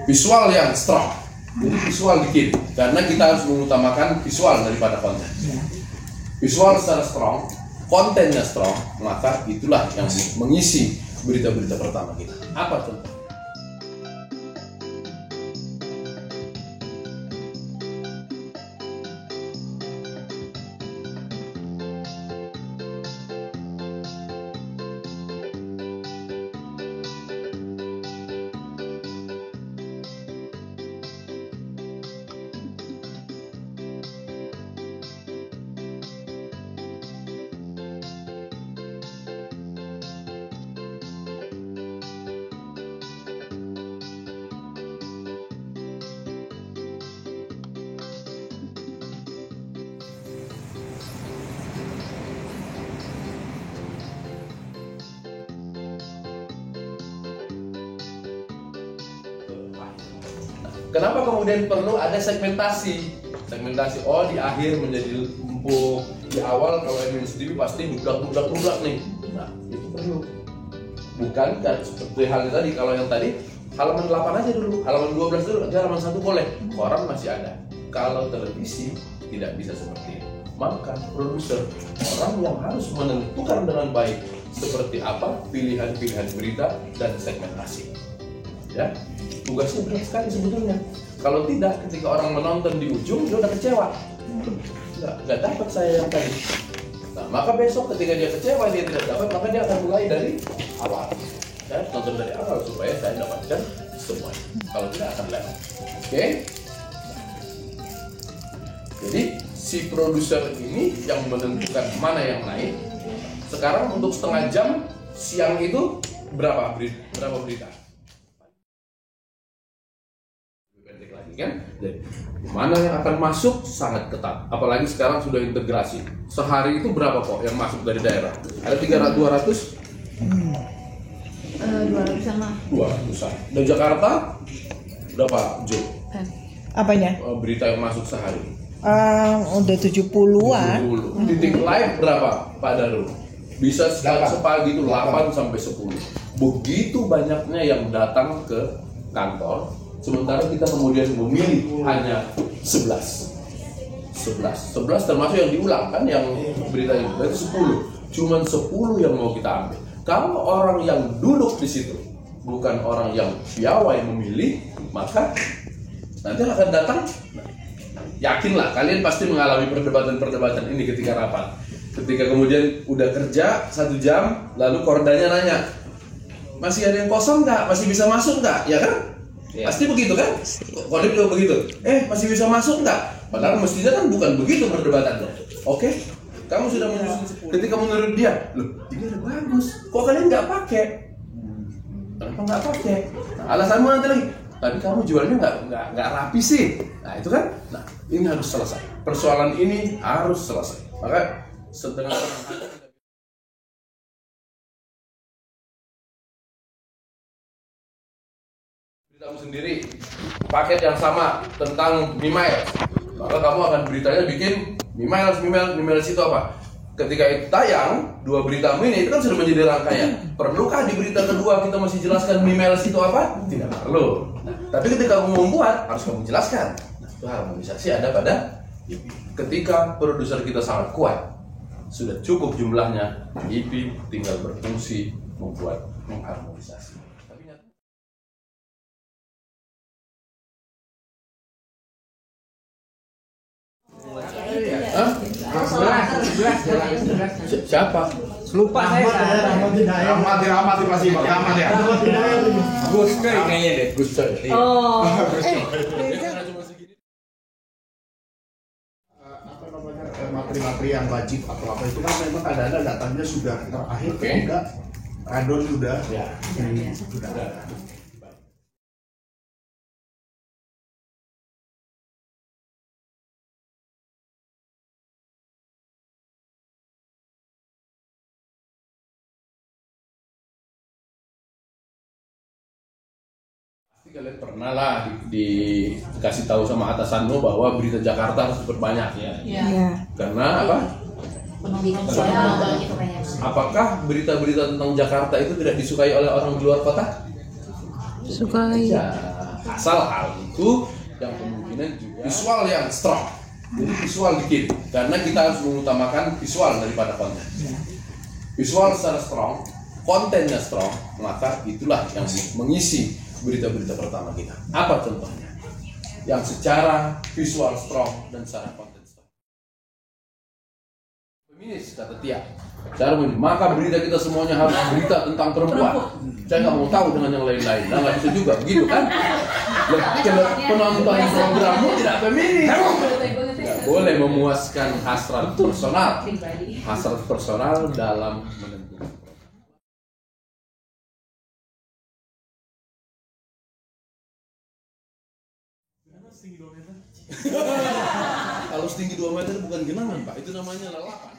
visual yang strong. Jadi visual dikit, karena kita harus mengutamakan visual daripada konten. Visual secara strong, kontennya strong, maka itulah yang mengisi berita-berita pertama kita. Apa contoh? Kenapa kemudian perlu ada segmentasi? Segmentasi, oh di akhir menjadi empuk, di awal kalau administratif pasti budak nih. Nah, itu perlu. Bukan kan seperti halnya tadi, kalau yang tadi halaman 8 aja dulu, halaman 12 dulu, aja halaman 1 boleh. Koran masih ada. Kalau televisi tidak bisa seperti itu. Maka produser, orang yang harus menentukan dengan baik seperti apa pilihan-pilihan berita dan segmentasi. Ya. Tugasnya berat sekali sebetulnya. Kalau tidak, ketika orang menonton di ujung, dia udah kecewa. Nggak dapat saya yang tadi. Nah, maka besok ketika dia kecewa, dia tidak dapat, maka dia akan mulai dari awal. Ya, nonton dari awal supaya saya dapatkan semuanya. Kalau tidak akan lewat. Oke? Jadi, si produser ini yang menentukan mana yang naik. Sekarang untuk setengah jam, siang itu berapa berita? Kan? Jadi, mana yang akan masuk sangat ketat. Apalagi sekarang sudah integrasi. Sehari itu berapa kok yang masuk dari daerah? Ada 200? 200-an lah. 200-an. Dan Jakarta berapa, Jo? Apanya? Berita yang masuk sehari. Udah 70-an. 70. Titik live berapa, Pak Darul? Bisa sepagi itu 8 sampai 10. Begitu banyaknya yang datang ke kantor. Sementara kita kemudian memilih hanya 11 termasuk yang diulang kan, yang berita itu berarti 10. Cuman 10 yang mau kita ambil. Kalau orang yang duduk di situ bukan orang yang piawai memilih, maka nanti akan datang. Yakinlah kalian pasti mengalami perdebatan ini ketika rapat. Ketika kemudian udah kerja 1 jam, lalu kordanya nanya, masih ada yang kosong nggak? Masih bisa masuk nggak? Ya kan? Ya. Pasti begitu kan? Kodim juga begitu. Masih bisa masuk nggak? Padahal mestinya kan bukan begitu perdebatannya. Oke? Kamu sudah menyusun 10. Ketika menurut dia, loh ini udah bagus. Kok kalian nggak pakai? Kenapa nggak pakai? Nah, alasanmu nanti lagi. Tapi kamu jualnya nggak rapi sih. Nah itu kan? Nah ini harus selesai. Persoalan ini harus selesai. Maka setengah kamu sendiri paket yang sama tentang Mimiles, maka kamu akan beritanya bikin Mimiles itu apa? Ketika itu tayang, 2 beritamu ini itu kan sudah menjadi rangkaian. Perlukah di berita kedua kita masih jelaskan Mimiles itu apa? Tidak perlu. Nah, tapi ketika kamu membuat harus kamu jelaskan. Nah, itu harmonisasi ada pada ketika produser kita sangat kuat, sudah cukup jumlahnya, IP tinggal berfungsi membuat mengharmonisasi. Siapa? Lupa saya. Rahmati pasti Rahmat ya. Gus kayaknya deh. Gus Coy. Oh. Materi-materi yang wajib atau apa itu kan memang kadang-kadang datangnya sudah terakhir ketika radon sudah sudah ada. Kalian pernah lah dikasih tahu sama atasanmu bahwa berita Jakarta harus diperbanyak ya. Karena apa? Apakah berita-berita tentang Jakarta itu tidak disukai oleh orang di luar kota? Sukai. Ya, Asal hal itu yang kemungkinan juga visual yang strong. Jadi visual dikit, karena kita harus mengutamakan visual daripada konten. Visual secara strong, kontennya strong, maka itulah yang mengisi berita-berita pertama kita. Apa contohnya? Yang secara visual strong dan secara konten strong. Feminis, kata Tia. Maka berita kita semuanya harus berita tentang perempuan. Saya nggak mau tahu dengan yang lain-lain. Nah, nggak bisa juga, begitu kan? Penonton programmu tidak feminis. Nggak boleh memuaskan hasrat personal dalam menentukan. Kalau setinggi 2 meter bukan genangan, Pak, itu namanya lalapan.